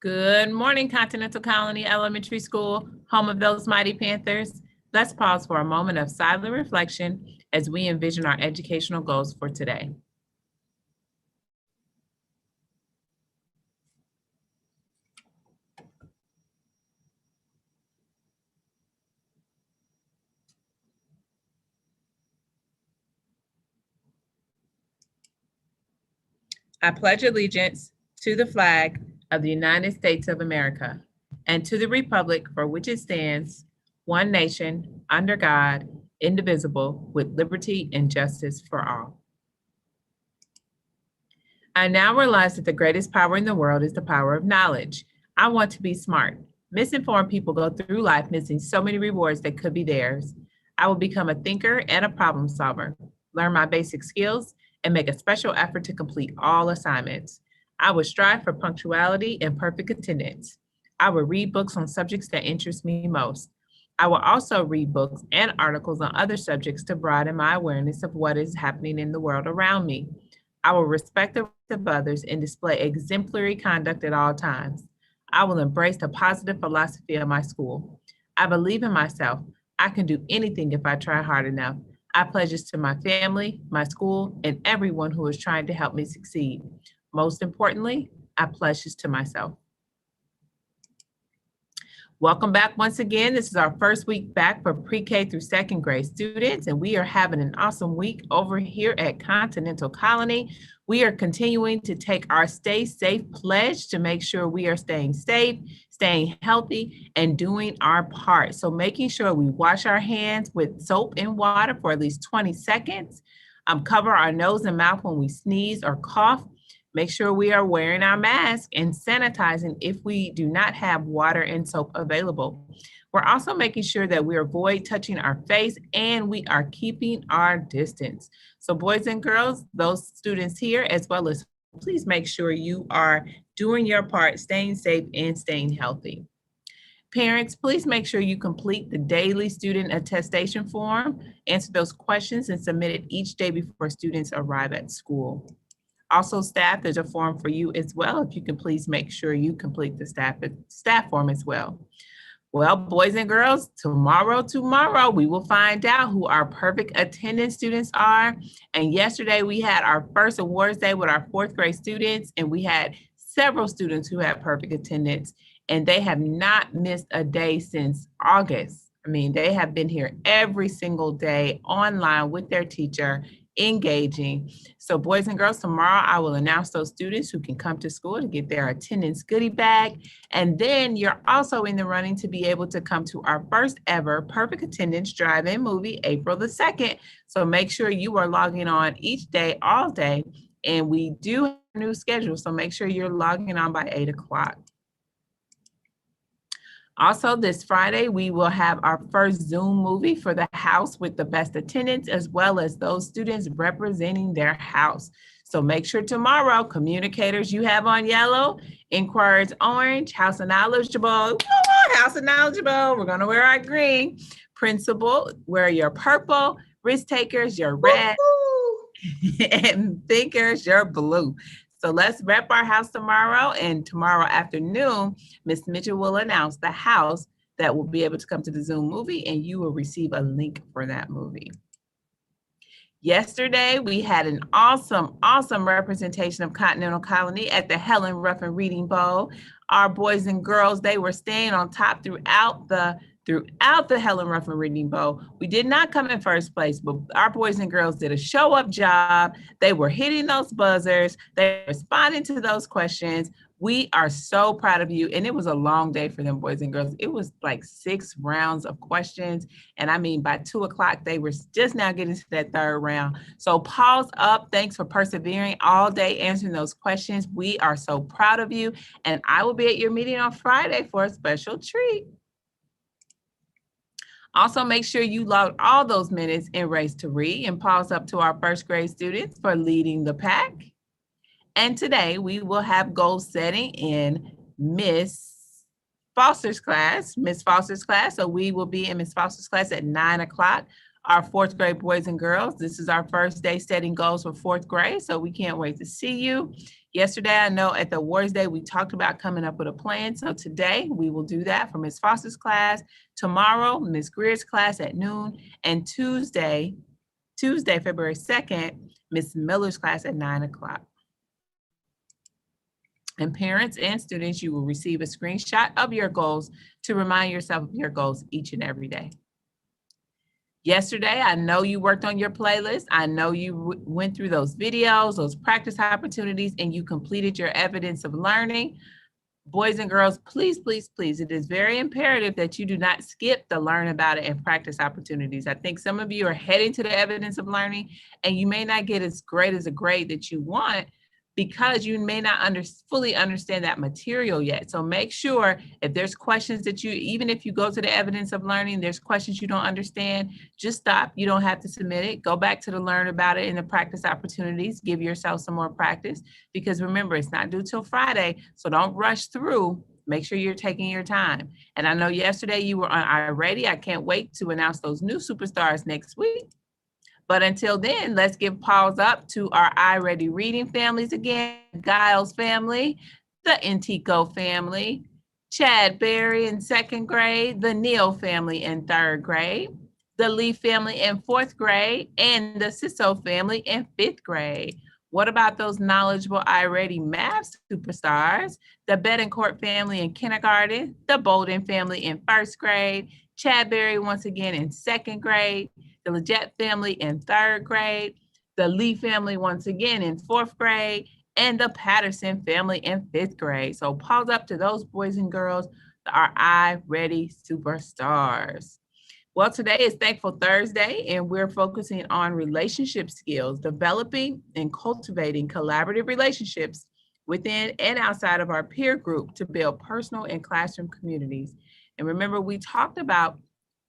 Good morning, Continental Colony Elementary School, home of those mighty Panthers. Let's pause for a moment of silent reflection as we envision our educational goals for today. I pledge allegiance to the flag of the United States of America and to the republic for which it stands, one nation, under God, indivisible, with liberty and justice for all. I now realize that the greatest power in the world is the power of knowledge. I want to be smart. Misinformed people go through life missing so many rewards that could be theirs. I will become a thinker and a problem solver, learn my basic skills, and make a special effort to complete all assignments. I will strive for punctuality and perfect attendance. I will read books on subjects that interest me most. I will also read books and articles on other subjects to broaden my awareness of what is happening in the world around me. I will respect the rights of others and display exemplary conduct at all times. I will embrace the positive philosophy of my school. I believe in myself. I can do anything if I try hard enough. I pledge this to my family, my school, and everyone who is trying to help me succeed. Most importantly, I pledge this to myself. Welcome back once again. This is our first week back for pre-K through second grade students, and we are having an awesome week over here at Continental Colony. We are continuing to take our Stay Safe pledge to make sure we are staying safe, staying healthy, and doing our part. So making sure we wash our hands with soap and water for at least 20 seconds, cover our nose and mouth when we sneeze or cough, make sure we are wearing our mask and sanitizing if we do not have water and soap available. We're also making sure that we avoid touching our face and we are keeping our distance. So boys and girls, those students here, as well as please make sure you are doing your part, staying safe and staying healthy. Parents, please make sure you complete the daily student attestation form, answer those questions and submit it each day before students arrive at school. Also, staff, there's a form for you as well. If you can please make sure you complete the staff form as well. Well, boys and girls, tomorrow, we will find out who our perfect attendance students are. And yesterday we had our first awards day with our fourth grade students, and we had several students who had perfect attendance, and they have not missed a day since August. I mean, they have been here every single day online with their teacher, engaging. So boys and girls, tomorrow I will announce those students who can come to school to get their attendance goodie bag. And then you're also in the running to be able to come to our first ever perfect attendance drive-in movie, April the 2nd. So make sure you are logging on each day, all day. And we do have a new schedule. So make sure you're logging on by 8 o'clock. Also, this Friday, we will have our first Zoom movie for the house with the best attendance, as well as those students representing their house. So make sure tomorrow, communicators you have on yellow, inquirers orange, house and knowledgeable, house and knowledgeable, we're gonna wear our green. Principal, wear your purple, risk takers, your red, and thinkers, your blue. So let's rep our house tomorrow, and tomorrow afternoon, Ms. Mitchell will announce the house that will be able to come to the Zoom movie, and you will receive a link for that movie. Yesterday, we had an awesome representation of Continental Colony at the Helen Ruffin Reading Bowl. Our boys and girls, they were staying on top throughout the Helen Ruffin Reading Bowl. We did not come in first place, but our boys and girls did a show up job. They were hitting those buzzers. They were responding to those questions. We are so proud of you. And it was a long day for them, boys and girls. It was like 6 rounds of questions. And I mean, by 2 o'clock, they were just now getting to that third round. So pause up. Thanks for persevering all day, answering those questions. We are so proud of you. And I will be at your meeting on Friday for a special treat. Also, make sure you log all those minutes in Race to Read, and pause up to our first grade students for leading the pack. And today we will have goal setting in Miss Foster's class. So we will be in Miss Foster's class at 9 o'clock. our fourth grade boys and girls. This is our first day setting goals for fourth grade, so we can't wait to see you. Yesterday, I know at the Awards Day, we talked about coming up with a plan. So today we will do that for Ms. Foster's class. Tomorrow, Ms. Greer's class at noon. And Tuesday, February 2nd, Ms. Miller's class at 9 o'clock. And parents and students, you will receive a screenshot of your goals to remind yourself of your goals each and every day. Yesterday, I know you worked on your playlist. I know you went through those videos, those practice opportunities, and you completed your evidence of learning. Boys and girls, please, please, please, it is very imperative that you do not skip the learn about it and practice opportunities. I think some of you are heading to the evidence of learning and you may not get as great as a grade that you want because you may not fully understand that material yet. So make sure if there's questions that even if you go to the evidence of learning, there's questions you don't understand, just stop. You don't have to submit it. Go back to the learn about it and the practice opportunities. Give yourself some more practice because remember, it's not due till Friday. So don't rush through. Make sure you're taking your time. And I know yesterday you were on iReady. I can't wait to announce those new superstars next week. But until then, let's give pause up to our iReady reading families again. Giles family, the Intico family, Chad Berry in 2nd grade, the Neal family in 3rd grade, the Lee family in 4th grade, and the Sisso family in 5th grade. What about those knowledgeable iReady math superstars? The Betancourt family in kindergarten, the Bolden family in 1st grade, Chad Berry once again in 2nd grade, the Leggett family in 3rd grade, the Lee family once again in 4th grade, and the Patterson family in 5th grade. So pause up to those boys and girls that are iReady superstars. Well, today is Thankful Thursday, and we're focusing on relationship skills, developing and cultivating collaborative relationships within and outside of our peer group to build personal and classroom communities. And remember, we talked about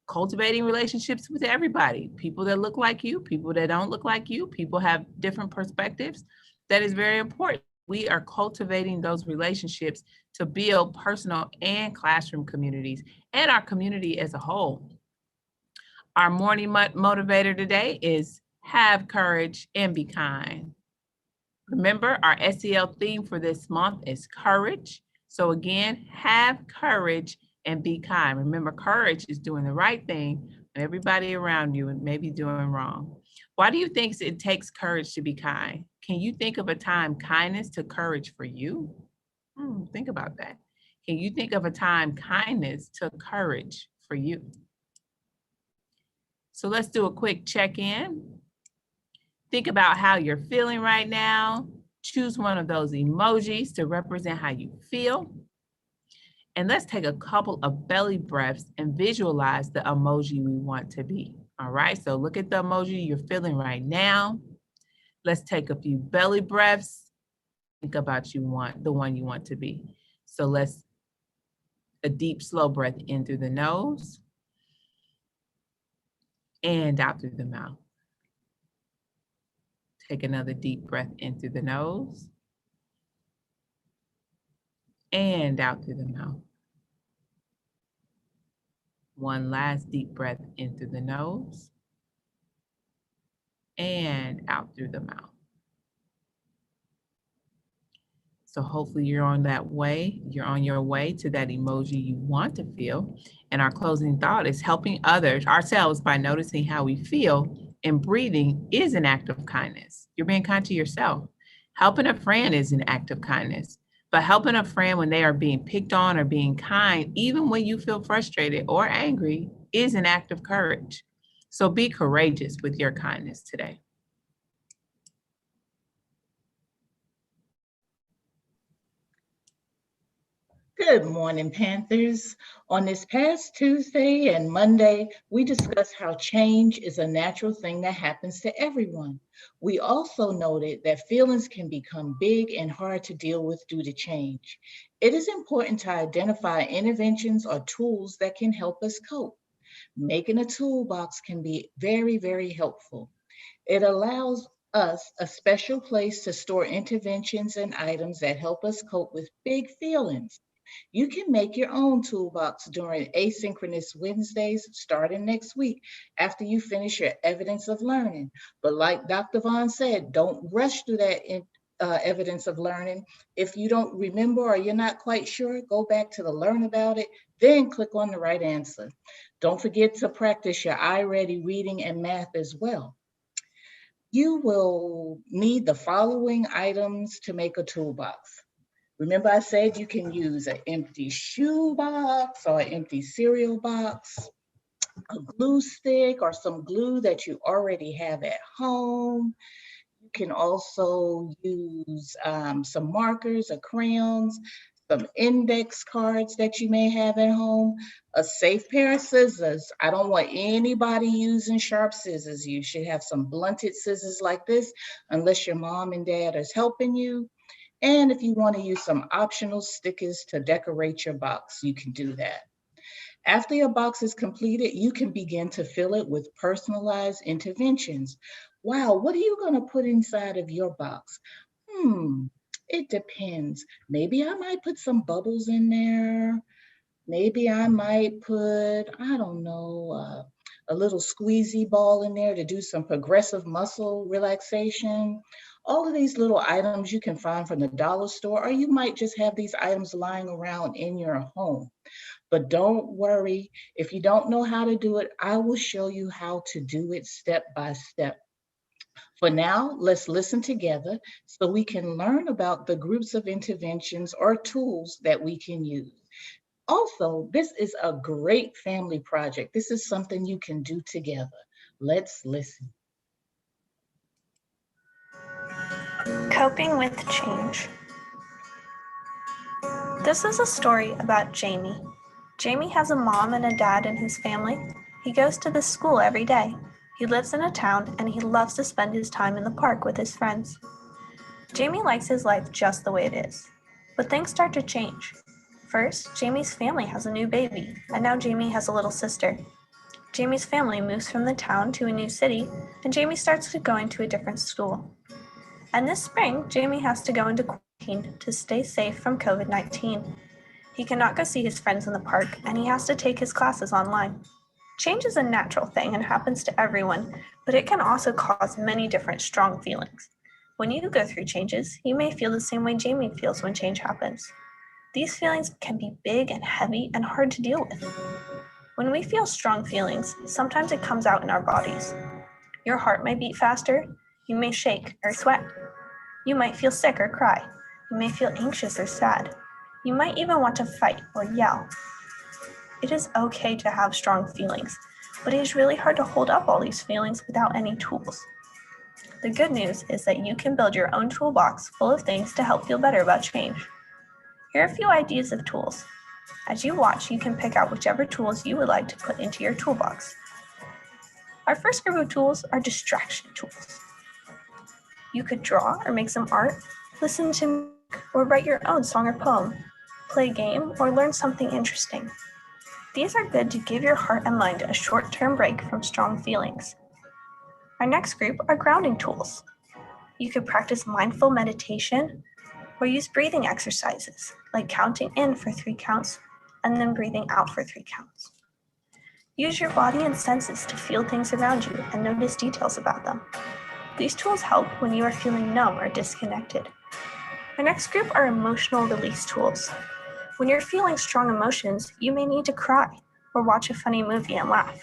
cultivating relationships with everybody, people that look like you, people that don't look like you, people have different perspectives. That is very important. We are cultivating those relationships to build personal and classroom communities and our community as a whole. Our morning motivator today is have courage and be kind. Remember, our SEL theme for this month is courage. So again, have courage and be kind. Remember, courage is doing the right thing when everybody around you may be doing wrong. Why do you think it takes courage to be kind? Can you think of a time kindness took courage for you? Think about that. Can you think of a time kindness took courage for you? So let's do a quick check-in. Think about how you're feeling right now. Choose one of those emojis to represent how you feel. And let's take a couple of belly breaths and visualize the emoji we want to be. All right, so look at the emoji you're feeling right now. Let's take a few belly breaths. Think about the one you want to be. So a deep, slow breath in through the nose and out through the mouth. Take another deep breath in through the nose and out through the mouth. One last deep breath in through the nose and out through the mouth. So hopefully you're on your way to that emoji you want to feel. And our closing thought is helping ourselves by noticing how we feel, and breathing is an act of kindness. You're being kind to yourself. Helping a friend is an act of kindness. But helping a friend when they are being picked on or being kind, even when you feel frustrated or angry, is an act of courage. So be courageous with your kindness today. Good morning, Panthers. On this past Tuesday and Monday, we discussed how change is a natural thing that happens to everyone. We also noted that feelings can become big and hard to deal with due to change. It is important to identify interventions or tools that can help us cope. Making a toolbox can be very, very helpful. It allows us a special place to store interventions and items that help us cope with big feelings. You can make your own toolbox during asynchronous Wednesdays starting next week after you finish your evidence of learning. But like Dr. Vaughn said, don't rush through that evidence of learning. If you don't remember or you're not quite sure, go back to the learn about it, then click on the right answer. Don't forget to practice your iReady reading and math as well. You will need the following items to make a toolbox. Remember I said you can use an empty shoe box or an empty cereal box, a glue stick or some glue that you already have at home. You can also use some markers or crayons, some index cards that you may have at home, a safe pair of scissors. I don't want anybody using sharp scissors. You should have some blunted scissors like this, unless your mom and dad is helping you. And if you want to use some optional stickers to decorate your box, you can do that. After your box is completed, you can begin to fill it with personalized interventions. Wow, what are you going to put inside of your box? It depends. Maybe I might put some bubbles in there. Maybe I might put, I don't know, a little squeezy ball in there to do some progressive muscle relaxation. All of these little items you can find from the dollar store, or you might just have these items lying around in your home. But don't worry, if you don't know how to do it, I will show you how to do it step by step. For now, let's listen together so we can learn about the groups of interventions or tools that we can use. Also, this is a great family project. This is something you can do together. Let's listen. Coping with change. This is a story about Jamie. Jamie has a mom and a dad in his family. He goes to the school every day. He lives in a town and he loves to spend his time in the park with his friends. Jamie likes his life just the way it is. But things start to change. First, Jamie's family has a new baby, and now Jamie has a little sister. Jamie's family moves from the town to a new city, and Jamie starts going to a different school. And this spring, Jamie has to go into quarantine to stay safe from COVID-19. He cannot go see his friends in the park, and he has to take his classes online. Change is a natural thing and happens to everyone, but it can also cause many different strong feelings. When you go through changes, you may feel the same way Jamie feels when change happens. These feelings can be big and heavy and hard to deal with. When we feel strong feelings, sometimes it comes out in our bodies. Your heart may beat faster, you may shake or sweat. You might feel sick or cry. You may feel anxious or sad. You might even want to fight or yell. It is okay to have strong feelings, but it is really hard to hold up all these feelings without any tools. The good news is that you can build your own toolbox full of things to help feel better about change. Here are a few ideas of tools. As you watch, you can pick out whichever tools you would like to put into your toolbox. Our first group of tools are distraction tools. You could draw or make some art, listen to music, or write your own song or poem, play a game, or learn something interesting. These are good to give your heart and mind a short-term break from strong feelings. Our next group are grounding tools. You could practice mindful meditation or use breathing exercises, like counting in for 3 counts and then breathing out for 3 counts. Use your body and senses to feel things around you and notice details about them. These tools help when you are feeling numb or disconnected. Our next group are emotional release tools. When you're feeling strong emotions, you may need to cry or watch a funny movie and laugh.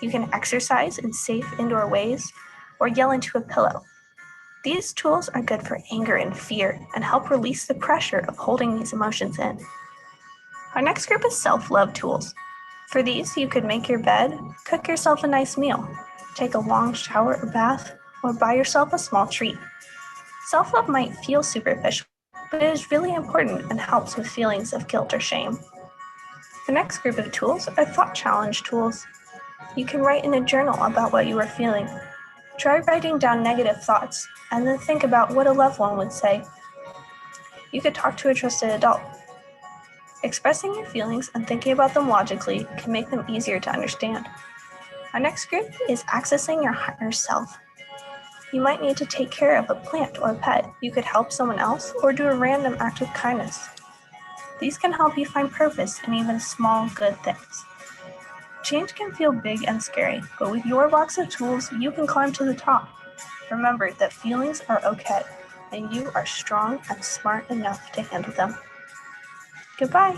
You can exercise in safe indoor ways or yell into a pillow. These tools are good for anger and fear and help release the pressure of holding these emotions in. Our next group is self-love tools. For these, you could make your bed, cook yourself a nice meal, take a long shower or bath, or buy yourself a small treat. Self-love might feel superficial, but it is really important and helps with feelings of guilt or shame. The next group of tools are thought challenge tools. You can write in a journal about what you are feeling. Try writing down negative thoughts and then think about what a loved one would say. You could talk to a trusted adult. Expressing your feelings and thinking about them logically can make them easier to understand. Our next group is accessing your higher self. You might need to take care of a plant or a pet. You could help someone else or do a random act of kindness. These can help you find purpose in even small, good things. Change can feel big and scary, but with your box of tools, you can climb to the top. Remember that feelings are okay, and you are strong and smart enough to handle them. Goodbye.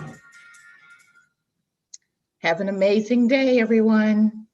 Have an amazing day, everyone.